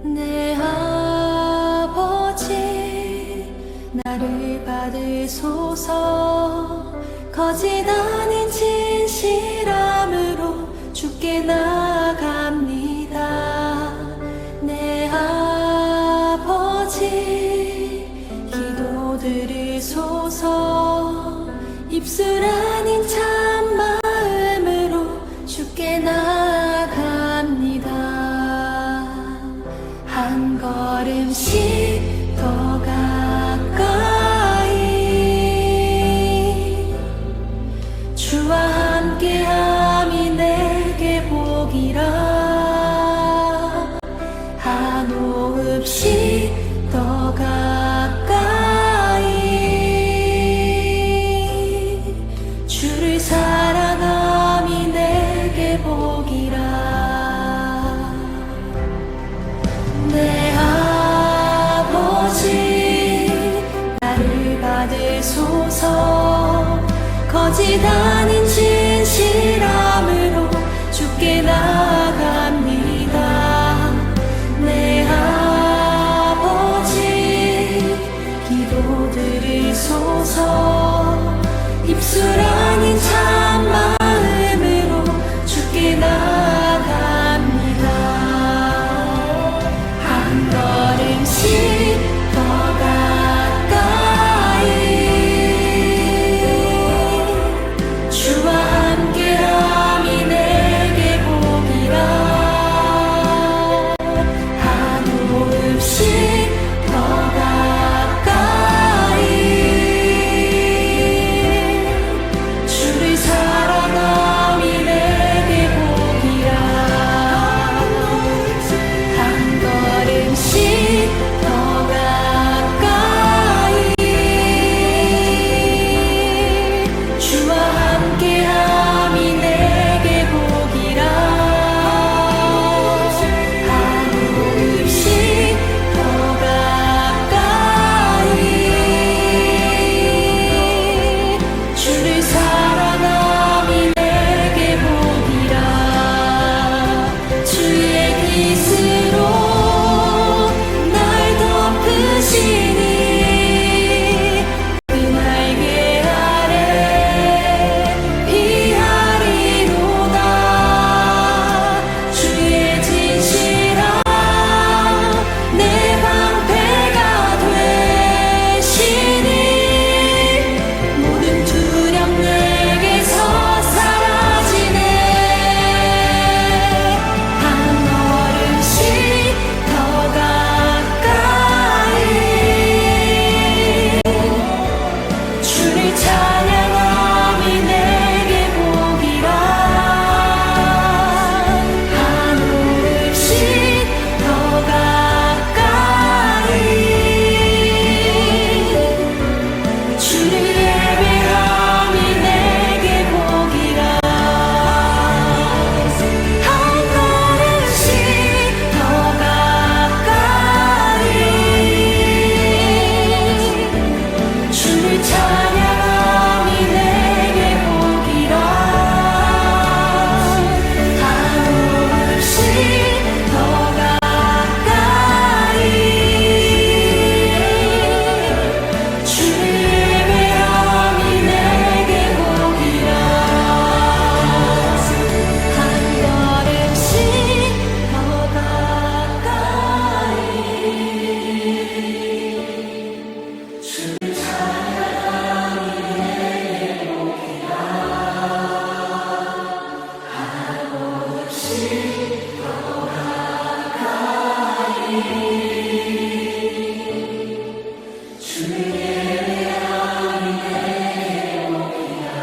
내 아버지 나를 받으소서. 거짓 아닌 진실함으로 주께 나아갑니다. 내 아버지 기도 들으소서. 입술 아닌 참마음으로 주께 나아갑니다. 한 걸음씩 더 가까이 주와 함께함이 내게 복이라. 한 호흡씩 더 가까이 주를 사랑함이 내게 복이라. 내 아버지 나를 받으소서. 거짓 아닌 진실함으로 주께 나아갑니다. 내 아버지 기도 들으소서. 입술 아닌 참마음으로 주께 나아갑니다. 한 걸음씩 더 가까이 주와 함께함이 내게 복이라. 한 호흡씩 더 가까이 주를 사랑함이 내게 복이라. 한 걸음씩 더 가까이 주와 함께함이 내게 복이라. 한 호흡씩 더 가까이 주를 사랑함이 내게 복이라. 주의 빛으로 날 덮으시니 그 날개 아래 피하리로다. 주의 진실함 내 방패가 되시니 모든 두려움 내게서 사라지네. 한 걸음씩 더 가까이 주를 찬양함이 내게 복이라. 한 호흡씩 더 가까이 주를 예배함이 내게 복이라. 한 걸음씩 더 가까이 주를 찬양함이 내게 복이라. 한 호흡씩 더 가까이 주를 예배함이 내게 복이라. 한 걸음씩 더 가까이 주를 찬양함이 내게 복이라. 한 호흡씩 더 가까이 주를 예배함이 내게 복이라.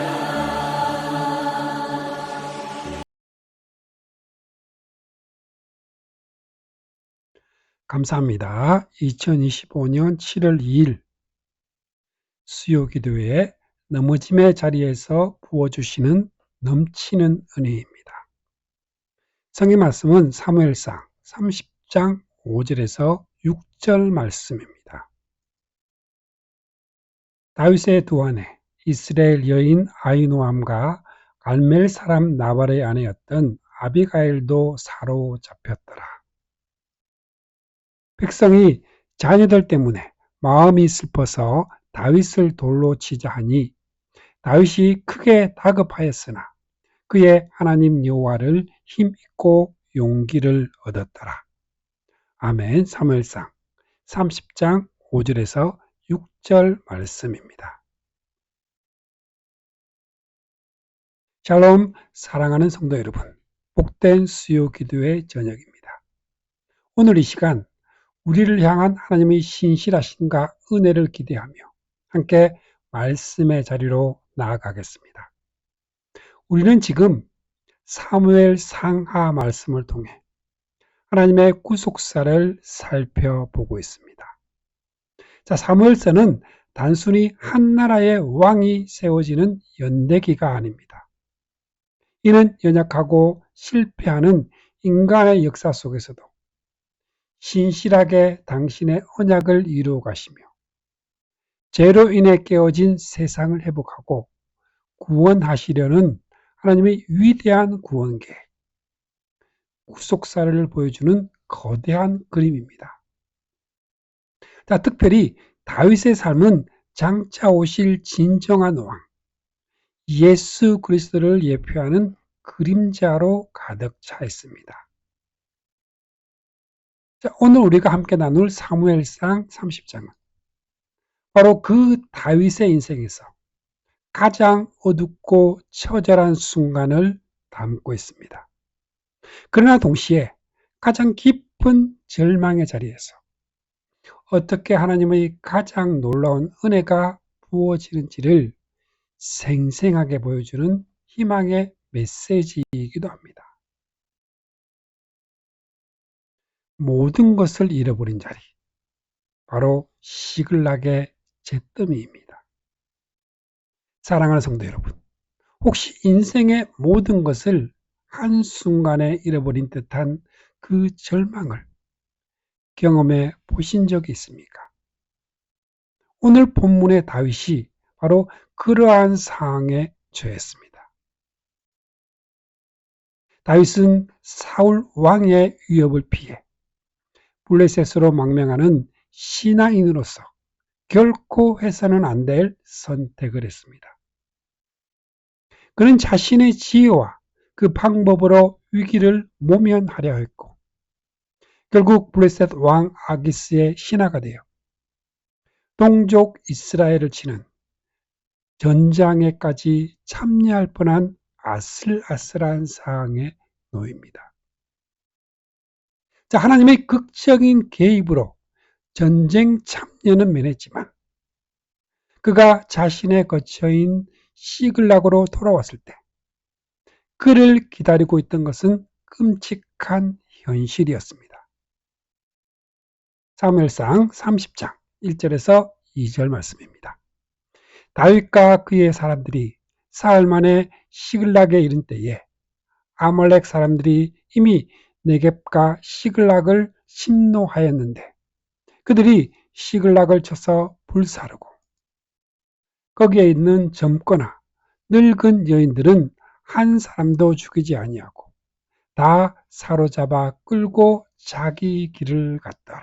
감사합니다. 2025년 7월 2일 수요기도회 넘어짐의 자리에서 부어주시는 넘치는 은혜입니다. 성의 말씀은 사무엘상 30장 5절에서 6절 말씀입니다. 다윗의 두 아내 이스라엘 여인 아히노암과 갈멜 사람 나발의 아내였던 아비가일도 사로잡혔더라. 백성이 자녀들 때문에 마음이 슬퍼서 다윗을 돌로 치자 하니 다윗이 크게 다급하였으나 그의 하나님 여호와를 힘입고 용기를 얻었더라. 아멘. 사무엘상 30장 5절에서 6절 말씀입니다. 샬롬, 사랑하는 성도 여러분, 복된 수요 기도의 저녁입니다. 오늘 이 시간 우리를 향한 하나님의 신실하심과 은혜를 기대하며 함께 말씀의 자리로 나아가겠습니다. 우리는 지금 사무엘 상하 말씀을 통해 하나님의 구속사를 살펴보고 있습니다. 자, 사무엘서는 단순히 한 나라의 왕이 세워지는 연대기가 아닙니다. 이는 연약하고 실패하는 인간의 역사 속에서도 신실하게 당신의 언약을 이루어 가시며 죄로 인해 깨어진 세상을 회복하고 구원하시려는 하나님의 위대한 구원계, 구속사를 보여주는 거대한 그림입니다. 자, 특별히 다윗의 삶은 장차 오실 진정한 왕, 예수 그리스도를 예표하는 그림자로 가득 차 있습니다. 자, 오늘 우리가 함께 나눌 사무엘상 30장은 바로 그 다윗의 인생에서 가장 어둡고 처절한 순간을 담고 있습니다. 그러나 동시에 가장 깊은 절망의 자리에서 어떻게 하나님의 가장 놀라운 은혜가 부어지는지를 생생하게 보여주는 희망의 메시지이기도 합니다. 모든 것을 잃어버린 자리, 바로 시글락의 잿더미입니다. 사랑하는 성도 여러분, 혹시 인생의 모든 것을 한순간에 잃어버린 듯한 그 절망을 경험해 보신 적이 있습니까? 오늘 본문의 다윗이 바로 그러한 상황에 처했습니다. 다윗은 사울 왕의 위협을 피해 블레셋으로 망명하는 신앙인으로서 결코 해서는 안 될 선택을 했습니다. 그는 자신의 지혜와 그 방법으로 위기를 모면하려 했고 결국 블레셋 왕 아기스의 신하가 되어 동족 이스라엘을 치는 전장에까지 참여할 뻔한 아슬아슬한 상황에 놓입니다. 자, 하나님의 극적인 개입으로 전쟁 참여는 면했지만 그가 자신의 거처인 시글락으로 돌아왔을 때 그를 기다리고 있던 것은 끔찍한 현실이었습니다. 사무엘상 30장 1절에서 2절 말씀입니다. 다윗과 그의 사람들이 사흘 만에 시글락에 이른 때에 아말렉 사람들이 이미 네겝과 시글락을 침노하였는데 그들이 시글락을 쳐서 불사르고 거기에 있는 젊거나 늙은 여인들은 한 사람도 죽이지 아니하고 다 사로잡아 끌고 자기 길을 갔더라.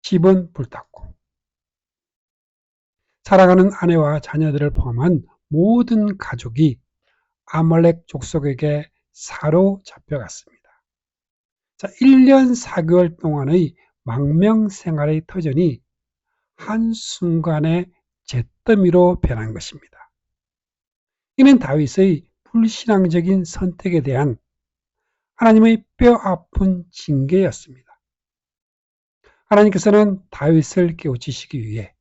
집은 불탔고 사랑하는 아내와 자녀들을 포함한 모든 가족이 아말렉 족속에게 사로잡혀갔습니다. 자, 1년 4개월 동안의 망명 생활의 터전이 한순간에 잿더미로 변한 것입니다. 이는 다윗의 불신앙적인 선택에 대한 하나님의 뼈아픈 징계였습니다. 하나님께서는 다윗을 깨우치시기 위해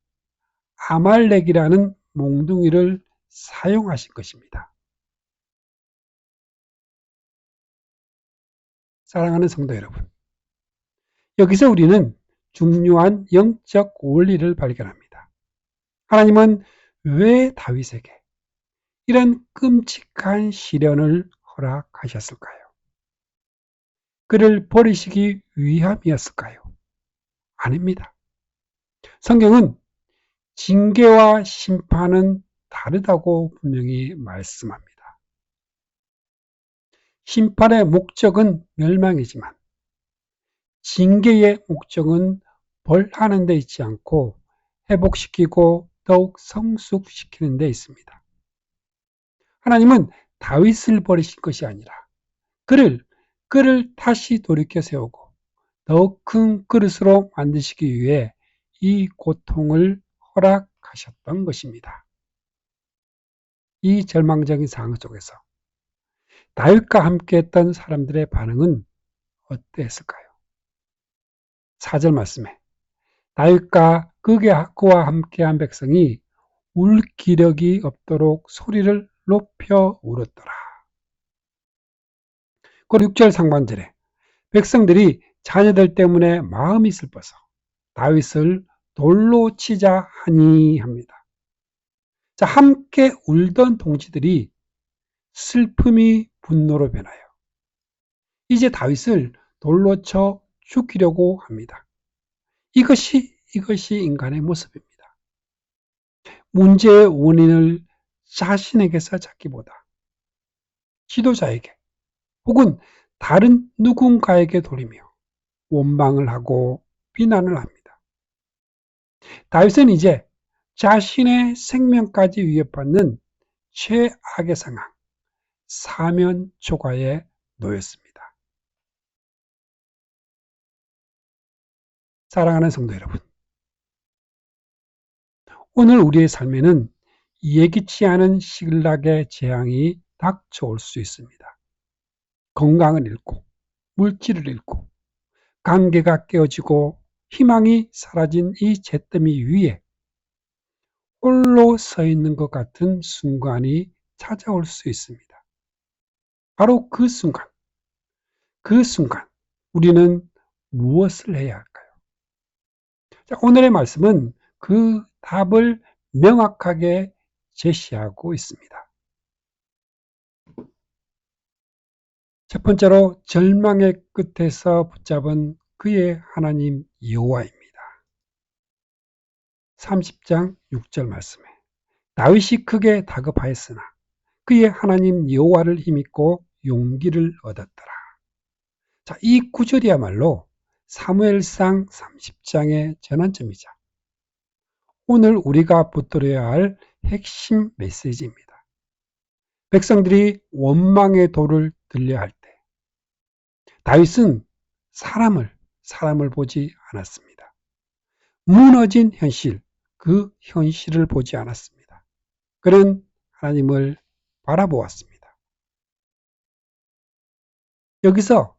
아말렉이라는 몽둥이를 사용하신 것입니다. 사랑하는 성도 여러분, 여기서 우리는 중요한 영적 원리를 발견합니다. 하나님은 왜 다윗에게 이런 끔찍한 시련을 허락하셨을까요? 그를 버리시기 위함이었을까요? 아닙니다. 성경은 징계와 심판은 다르다고 분명히 말씀합니다. 심판의 목적은 멸망이지만 징계의 목적은 벌하는 데 있지 않고 회복시키고 더욱 성숙시키는 데 있습니다. 하나님은 다윗을 버리신 것이 아니라 그를 다시 돌이켜 세우고 더욱 큰 그릇으로 만드시기 위해 이 고통을 허락하셨던 것입니다. 이 절망적인 상황 속에서 다윗과 함께했던 사람들의 반응은 어땠을까요? 4절 말씀에 다윗과 그와 함께한 백성이 울 기력이 없도록 소리를 높여 울었더라. 그리고 6절 상반절에 백성들이 자녀들 때문에 마음이 슬퍼서 다윗을 돌로 치자 하니 합니다. 자, 함께 울던 동지들이 슬픔이 분노로 변하여 이제 다윗을 돌로 쳐 죽이려고 합니다. 이것이 인간의 모습입니다. 문제의 원인을 자신에게서 찾기보다 지도자에게 혹은 다른 누군가에게 돌리며 원망을 하고 비난을 합니다. 다윗은 이제 자신의 생명까지 위협받는 최악의 상황, 사면 초과에 놓였습니다. 사랑하는 성도 여러분, 오늘 우리의 삶에는 예기치 않은 신락의 재앙이 닥쳐올 수 있습니다. 건강을 잃고, 물질을 잃고, 관계가 깨어지고 희망이 사라진 이 잿더미 위에 홀로 서 있는 것 같은 순간이 찾아올 수 있습니다. 바로 그 순간 우리는 무엇을 해야 할까요? 자, 오늘의 말씀은 그 답을 명확하게 제시하고 있습니다. 첫 번째로 절망의 끝에서 붙잡은 그의 하나님 여호와입니다. 30장 6절 말씀에 다윗이 크게 다급하였으나 그의 하나님 여호와를 힘입고 용기를 얻었더라. 자, 이 구절이야말로 사무엘상 30장의 전환점이자 오늘 우리가 붙들어야 할 핵심 메시지입니다. 백성들이 원망의 도를 들려 할 때 다윗은 사람을 보지 않았습니다. 무너진 현실, 그 현실을 보지 않았습니다. 그는 하나님을 바라보았습니다. 여기서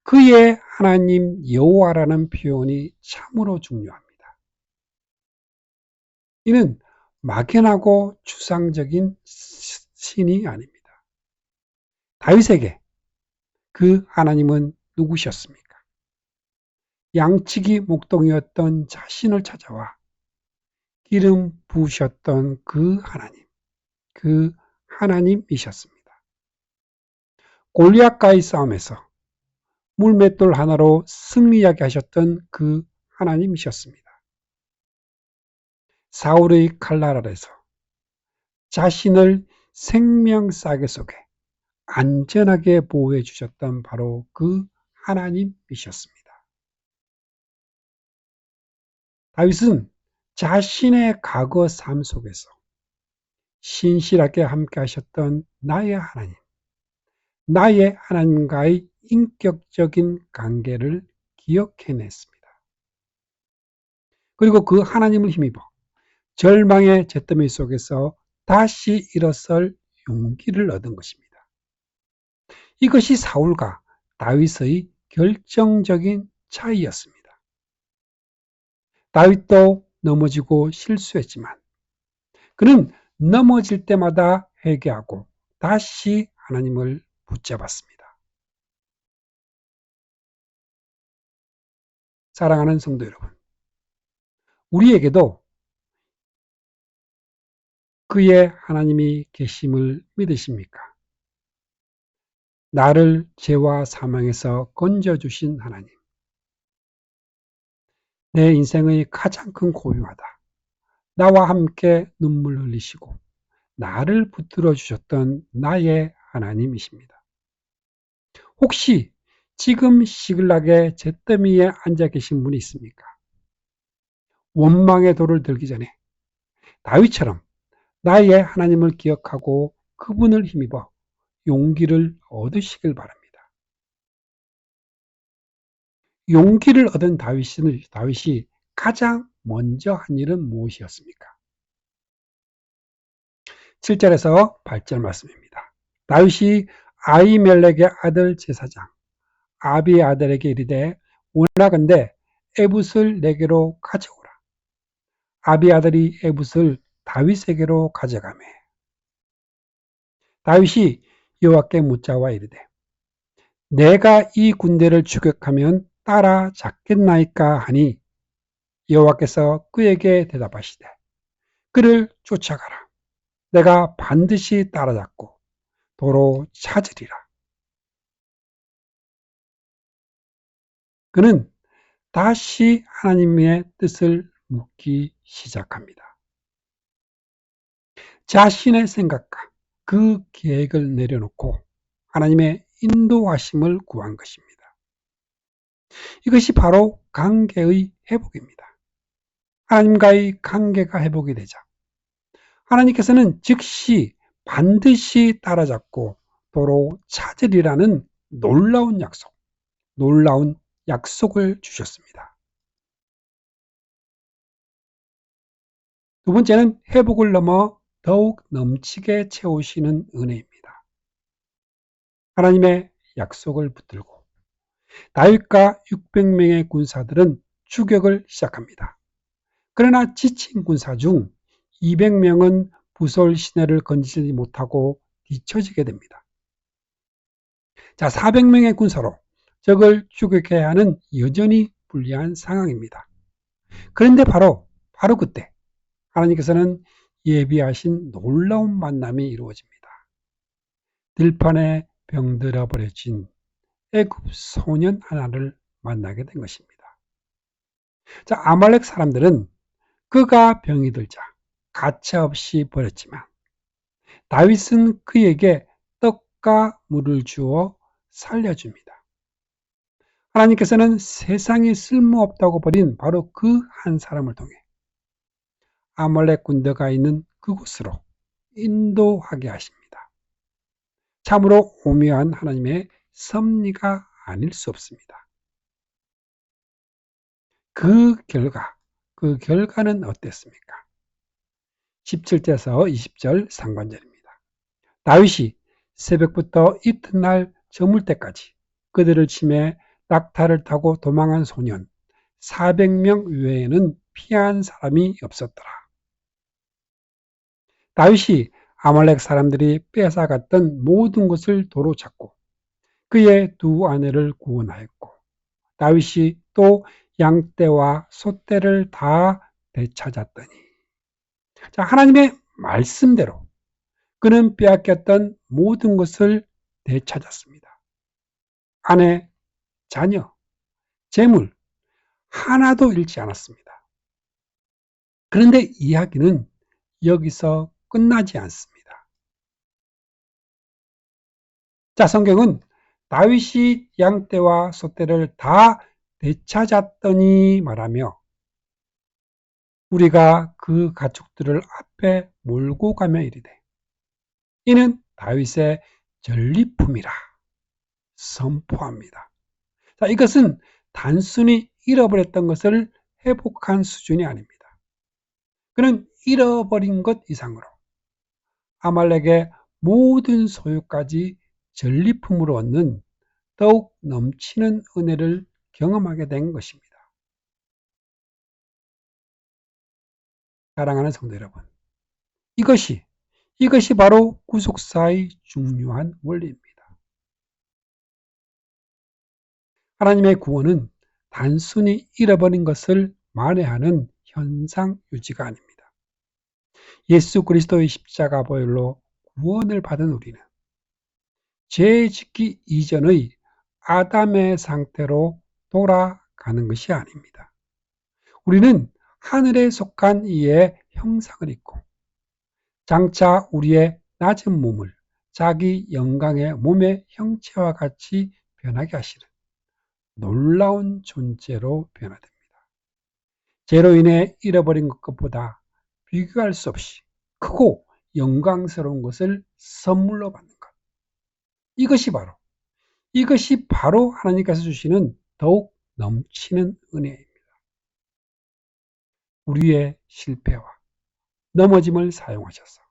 그의 하나님 여호와라는 표현이 참으로 중요합니다. 이는 막연하고 추상적인 신이 아닙니다. 다윗에게 그 하나님은 누구셨습니까? 양치기 목동이었던 자신을 찾아와 기름 부으셨던 그 하나님이셨습니다. 골리앗과의 싸움에서 물맷돌 하나로 승리하게 하셨던 그 하나님이셨습니다. 사울의 칼날 아래서 자신을 생명싸개 속에 안전하게 보호해 주셨던 바로 그 하나님이셨습니다. 다윗은 자신의 과거 삶 속에서 신실하게 함께 하셨던 나의 하나님과의 인격적인 관계를 기억해냈습니다. 그리고 그 하나님을 힘입어 절망의 잿더미 속에서 다시 일어설 용기를 얻은 것입니다. 이것이 사울과 다윗의 결정적인 차이였습니다. 다윗도 넘어지고 실수했지만 그는 넘어질 때마다 회개하고 다시 하나님을 붙잡았습니다. 사랑하는 성도 여러분, 우리에게도 그의 하나님이 계심을 믿으십니까? 나를 죄와 사망에서 건져주신 하나님, 내 인생의 가장 큰 고요하다. 나와 함께 눈물 흘리시고 나를 붙들어 주셨던 나의 하나님이십니다. 혹시 지금 시글락의 잿더미에 앉아 계신 분이 있습니까? 원망의 돌을 들기 전에 다윗처럼 나의 하나님을 기억하고 그분을 힘입어 용기를 얻으시길 바랍니다. 용기를 얻은 다윗이 가장 먼저 한 일은 무엇이었습니까? 7절에서 8절 말씀입니다. 다윗이 아히멜렉의 아들 제사장 아비의 아들에게 이르되 원하건대 에봇을 내게로 가져오라. 아비의 아들이 에봇을 다윗에게로 가져가매 다윗이 여호와께 묻자와 이르되 내가 이 군대를 추격하면 따라잡겠나이까 하니 여호와께서 그에게 대답하시되 그를 쫓아가라. 내가 반드시 따라잡고 도로 찾으리라. 그는 다시 하나님의 뜻을 묻기 시작합니다. 자신의 생각과 그 계획을 내려놓고 하나님의 인도하심을 구한 것입니다. 이것이 바로 관계의 회복입니다. 하나님과의 관계가 회복이 되자 하나님께서는 즉시 반드시 따라잡고 도로 찾으리라는 놀라운 약속을 주셨습니다. 두 번째는 회복을 넘어 더욱 넘치게 채우시는 은혜입니다. 하나님의 약속을 붙들고 다윗과 600명의 군사들은 추격을 시작합니다. 그러나 지친 군사 중 200명은 부솔 시내를 건지지 못하고 뒤처지게 됩니다. 자, 400명의 군사로 적을 추격해야 하는 여전히 불리한 상황입니다. 그런데 바로 그때 하나님께서는 예비하신 놀라운 만남이 이루어집니다. 들판에 병들어 버려진 애굽 소년 하나를 만나게 된 것입니다. 자, 아말렉 사람들은 그가 병이 들자 가차없이 버렸지만 다윗은 그에게 떡과 물을 주어 살려줍니다. 하나님께서는 세상에 쓸모없다고 버린 바로 그 한 사람을 통해 아말렉 군대가 있는 그곳으로 인도하게 하십니다. 참으로 오묘한 하나님의 섭리가 아닐 수 없습니다. 그 결과는 어땠습니까? 17절에서 20절 상관절입니다. 다윗이 새벽부터 이튿날 저물 때까지 그들을 치매 낙타를 타고 도망한 소년 400명 외에는 피한 사람이 없었더라. 다윗이 아말렉 사람들이 뺏어갔던 모든 것을 도로 찾고 그의 두 아내를 구원하였고 다윗이 또 양떼와 소떼를 다 되찾았더니 자, 하나님의 말씀대로 그는 빼앗겼던 모든 것을 되찾았습니다. 아내, 자녀, 재물 하나도 잃지 않았습니다. 그런데 이야기는 여기서 끝나지 않습니다. 자, 성경은 다윗이 양떼와 소떼를 다 되찾았더니 말하며 우리가 그 가축들을 앞에 몰고 가며 이르되 이는 다윗의 전리품이라 선포합니다. 자, 이것은 단순히 잃어버렸던 것을 회복한 수준이 아닙니다. 그는 잃어버린 것 이상으로 아말렉의 모든 소유까지 전리품으로 얻는 더욱 넘치는 은혜를 경험하게 된 것입니다. 사랑하는 성도 여러분, 이것이 바로 구속사의 중요한 원리입니다. 하나님의 구원은 단순히 잃어버린 것을 만회하는 현상 유지가 아닙니다. 예수 그리스도의 십자가 보혈로 구원을 받은 우리는 죄 짓기 이전의 아담의 상태로 돌아가는 것이 아닙니다. 우리는 하늘에 속한 이의 형상을 입고 장차 우리의 낮은 몸을 자기 영광의 몸의 형체와 같이 변하게 하시는 놀라운 존재로 변화됩니다. 죄로 인해 잃어버린 것보다 비교할 수 없이 크고 영광스러운 것을 선물로 받는 것. 이것이 바로 하나님께서 주시는 더욱 넘치는 은혜입니다. 우리의 실패와 넘어짐을 사용하셔서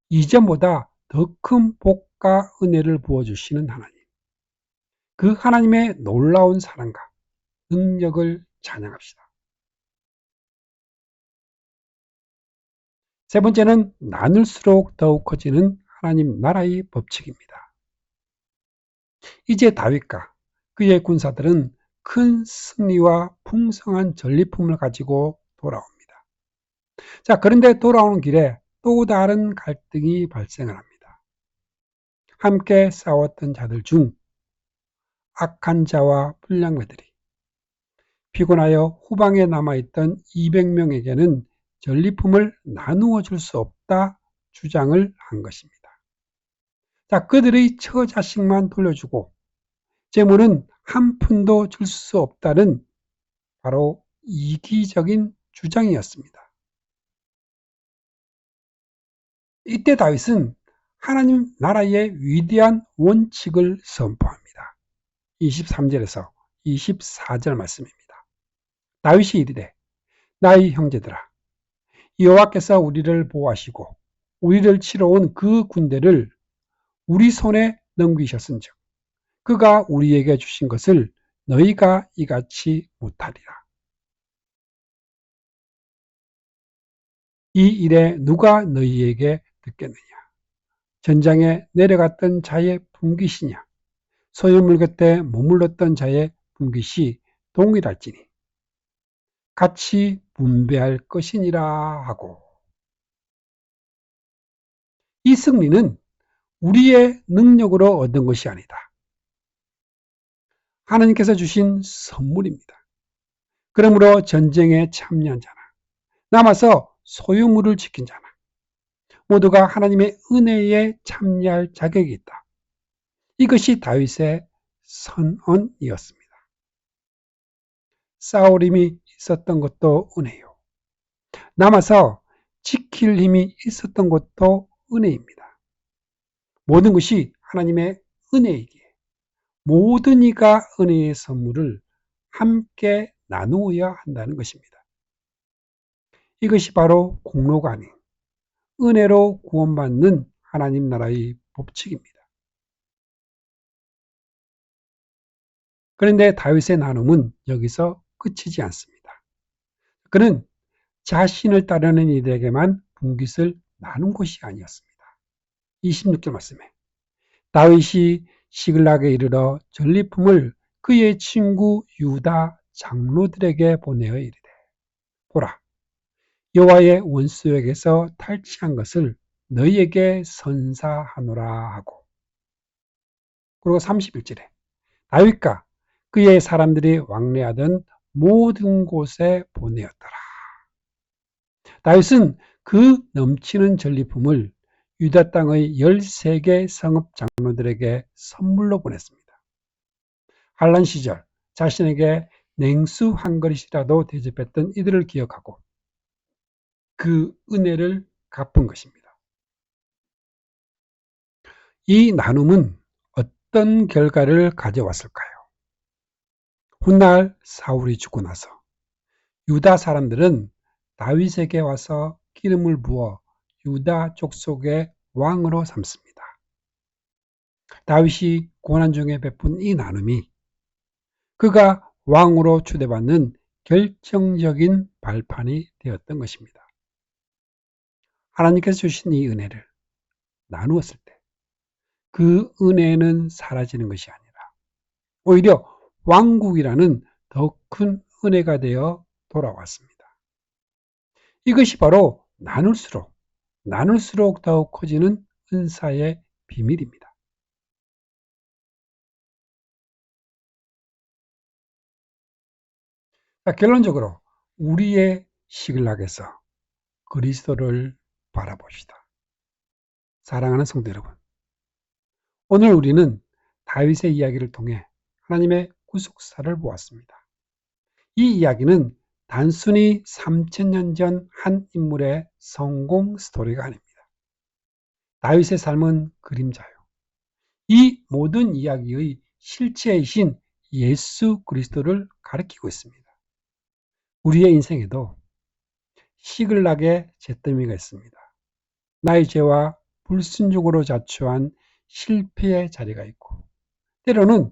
이전보다 더 큰 복과 은혜를 부어주시는 하나님. 그 하나님의 놀라운 사랑과 능력을 찬양합시다. 세 번째는 나눌수록 더욱 커지는 하나님 나라의 법칙입니다. 이제 다윗과 그의 군사들은 큰 승리와 풍성한 전리품을 가지고 돌아옵니다. 자, 그런데 돌아오는 길에 또 다른 갈등이 발생을 합니다. 함께 싸웠던 자들 중 악한 자와 불량배들이 피곤하여 후방에 남아있던 200명에게는 전리품을 나누어 줄 수 없다 주장을 한 것입니다. 자, 그들의 처자식만 돌려주고 재물은 한 푼도 줄 수 없다는 바로 이기적인 주장이었습니다. 이때 다윗은 하나님 나라의 위대한 원칙을 선포합니다. 23절에서 24절 말씀입니다. 다윗이 이르되 나의 형제들아 여호와께서 우리를 보호하시고 우리를 치러 온 그 군대를 우리 손에 넘기셨은즉 그가 우리에게 주신 것을 너희가 이같이 못하리라. 이 일에 누가 너희에게 듣겠느냐? 전장에 내려갔던 자의 분깃이냐? 소유물 곁에 머물렀던 자의 분깃이 동일할지니 같이 분배할 것이니라 하고. 이 승리는 우리의 능력으로 얻은 것이 아니다. 하나님께서 주신 선물입니다. 그러므로 전쟁에 참여한 자나 남아서 소유물을 지킨 자나 모두가 하나님의 은혜에 참여할 자격이 있다. 이것이 다윗의 선언이었습니다. 싸울 힘이 있었던 것도 은혜요. 남아서 지킬 힘이 있었던 것도 은혜입니다. 모든 것이 하나님의 은혜이기에 모든 이가 은혜의 선물을 함께 나누어야 한다는 것입니다. 이것이 바로 공로가 아닌 은혜로 구원받는 하나님 나라의 법칙입니다. 그런데 다윗의 나눔은 여기서 그치지 않습니다. 그는 자신을 따르는 이들에게만 분깃을 나눈 것이 아니었습니다. 26절 말씀에 다윗이 시글락에 이르러 전리품을 그의 친구 유다 장로들에게 보내어 이르되 보라 여호와의 원수에게서 탈취한 것을 너희에게 선사하노라 하고. 그리고 31절에 다윗과 그의 사람들이 왕래하던 모든 곳에 보내었더라. 다윗은 그 넘치는 전리품을 유다 땅의 13개 성읍 장로들에게 선물로 보냈습니다. 환난 시절 자신에게 냉수 한 그릇이라도 대접했던 이들을 기억하고 그 은혜를 갚은 것입니다. 이 나눔은 어떤 결과를 가져왔을까요? 훗날 사울이 죽고 나서 유다 사람들은 다윗에게 와서 기름을 부어 유다 족속의 왕으로 삼습니다. 다윗이 고난 중에 베푼 이 나눔이 그가 왕으로 추대받는 결정적인 발판이 되었던 것입니다. 하나님께서 주신 이 은혜를 나누었을 때 그 은혜는 사라지는 것이 아니라 오히려 왕국이라는 더 큰 은혜가 되어 돌아왔습니다. 이것이 바로 나눌수록 더욱 커지는 은사의 비밀입니다. 자, 결론적으로 우리의 시글락에서 그리스도를 바라봅시다. 사랑하는 성도 여러분, 오늘 우리는 다윗의 이야기를 통해 하나님의 구속사를 보았습니다. 이 이야기는 단순히 3000년 전 한 인물의 성공 스토리가 아닙니다. 다윗의 삶은 그림자요. 이 모든 이야기의 실체이신 예수 그리스도를 가리키고 있습니다. 우리의 인생에도 시글락의 잿더미가 있습니다. 나의 죄와 불순종으로 자초한 실패의 자리가 있고, 때로는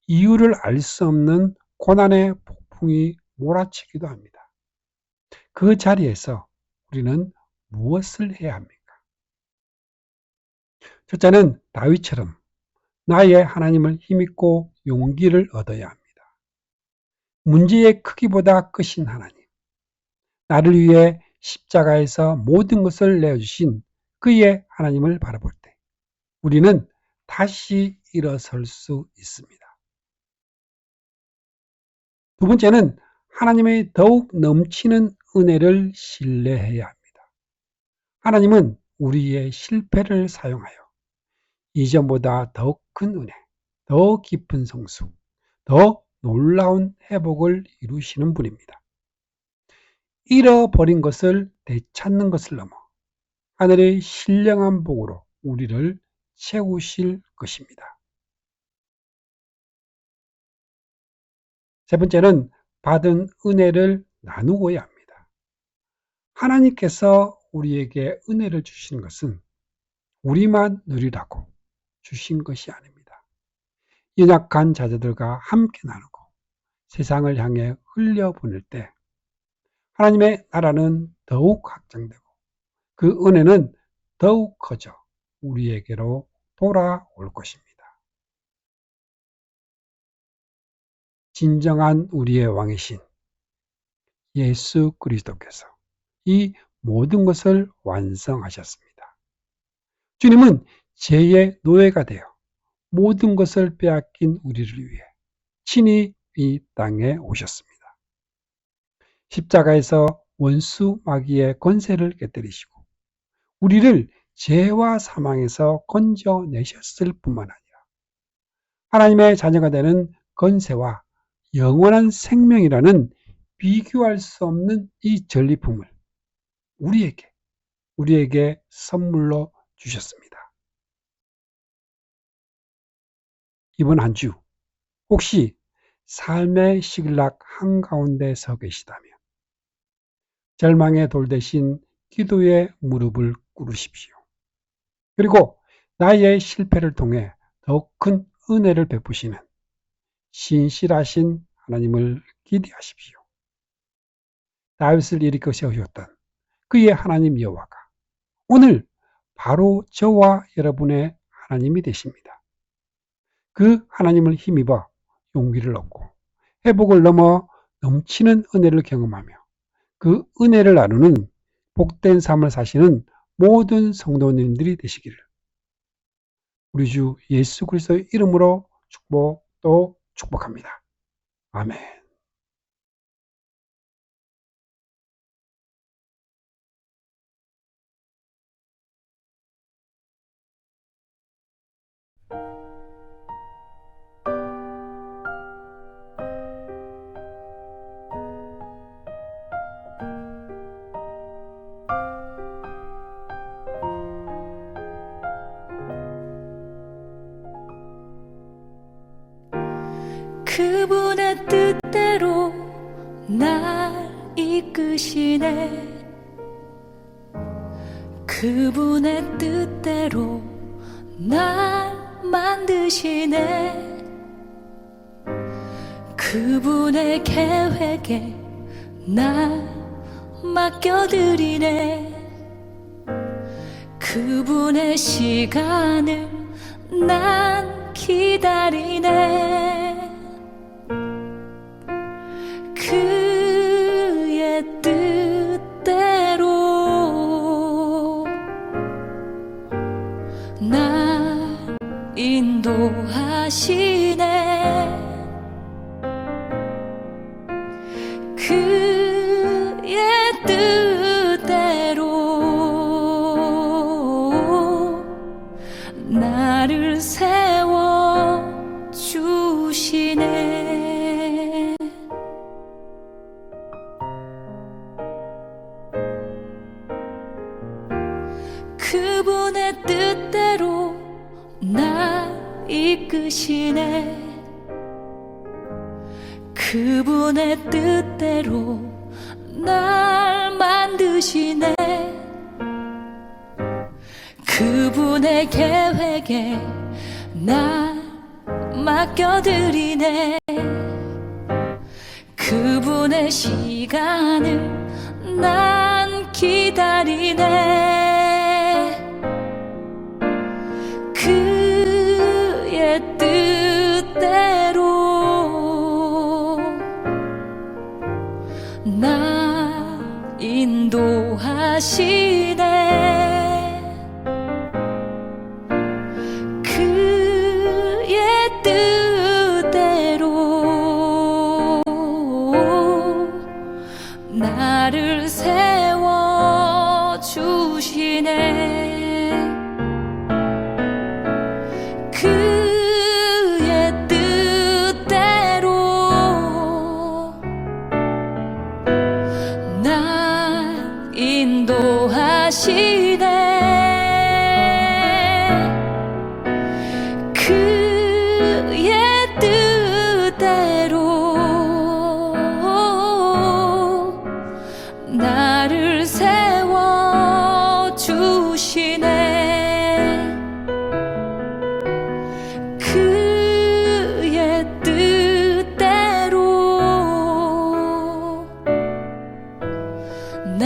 이유를 알 수 없는 고난의 폭풍이 몰아치기도 합니다. 그 자리에서 우리는 무엇을 해야 합니까? 첫째는 다윗처럼 나의 하나님을 힘입고 용기를 얻어야 합니다. 문제의 크기보다 크신 하나님, 나를 위해 십자가에서 모든 것을 내어주신 그의 하나님을 바라볼 때 우리는 다시 일어설 수 있습니다. 두 번째는 하나님의 더욱 넘치는 은혜를 신뢰해야 합니다. 하나님은 우리의 실패를 사용하여 이전보다 더 큰 은혜, 더 깊은 성수, 더 놀라운 회복을 이루시는 분입니다. 잃어버린 것을 되찾는 것을 넘어 하늘의 신령한 복으로 우리를 채우실 것입니다. 세 번째는 받은 은혜를 나누어야 합니다. 하나님께서 우리에게 은혜를 주시는 것은 우리만 누리라고 주신 것이 아닙니다. 연약한 자녀들과 함께 나누고 세상을 향해 흘려보낼 때 하나님의 나라는 더욱 확장되고 그 은혜는 더욱 커져 우리에게로 돌아올 것입니다. 진정한 우리의 왕이신 예수 그리스도께서 이 모든 것을 완성하셨습니다. 주님은 죄의 노예가 되어 모든 것을 빼앗긴 우리를 위해 친히 이 땅에 오셨습니다. 십자가에서 원수 마귀의 권세를 깨뜨리시고 우리를 죄와 사망에서 건져내셨을 뿐만 아니라 하나님의 자녀가 되는 권세와 영원한 생명이라는 비교할 수 없는 이 전리품을 우리에게 선물로 주셨습니다. 이번 한 주 혹시 삶의 시글락 한가운데 서 계시다면 절망의 돌 대신 기도의 무릎을 꿇으십시오. 그리고 나의 실패를 통해 더 큰 은혜를 베푸시는 신실하신 하나님을 기대하십시오. 다윗을 일으켜 세우셨던 그의 하나님 여호와가 오늘 바로 저와 여러분의 하나님이 되십니다. 그 하나님을 힘입어 용기를 얻고 회복을 넘어 넘치는 은혜를 경험하며 그 은혜를 나누는 복된 삶을 사시는 모든 성도님들이 되시기를 우리 주 예수 그리스도의 이름으로 축복합니다. 아멘. 그분의 뜻대로 날 이끄시네. 그분의 뜻대로 날 만드시네. 그분의 계획에 날 맡겨드리네. 그분의 시간을 난 기다리네. 그의 뜻대로 날 인도하시네. 그의 뜻대로 나를 세워 주시 이끄시네. 그분의 뜻대로 날 이끄시네. 그분의 뜻대로 날 만드시네. 그분의 계획에 날 맡겨드리네. 그분의 시간을 난 기다리네. 그의 뜻대로 나 인도하시네. 그의 뜻대로 나를 세워주시네. 그의 뜻대로 날 인도하시네. 그의 뜻대로 나를 세워주시네. 그의 뜻대로 나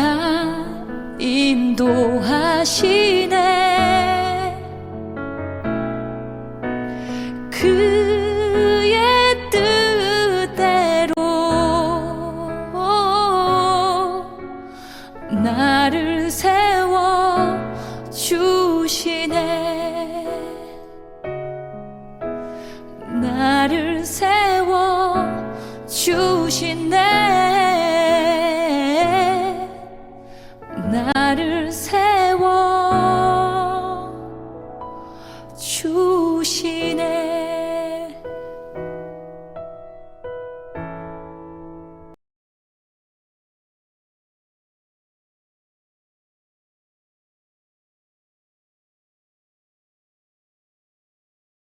인도하시네. 그의 뜻대로 나를 세워주시네. 나를 세워주시네.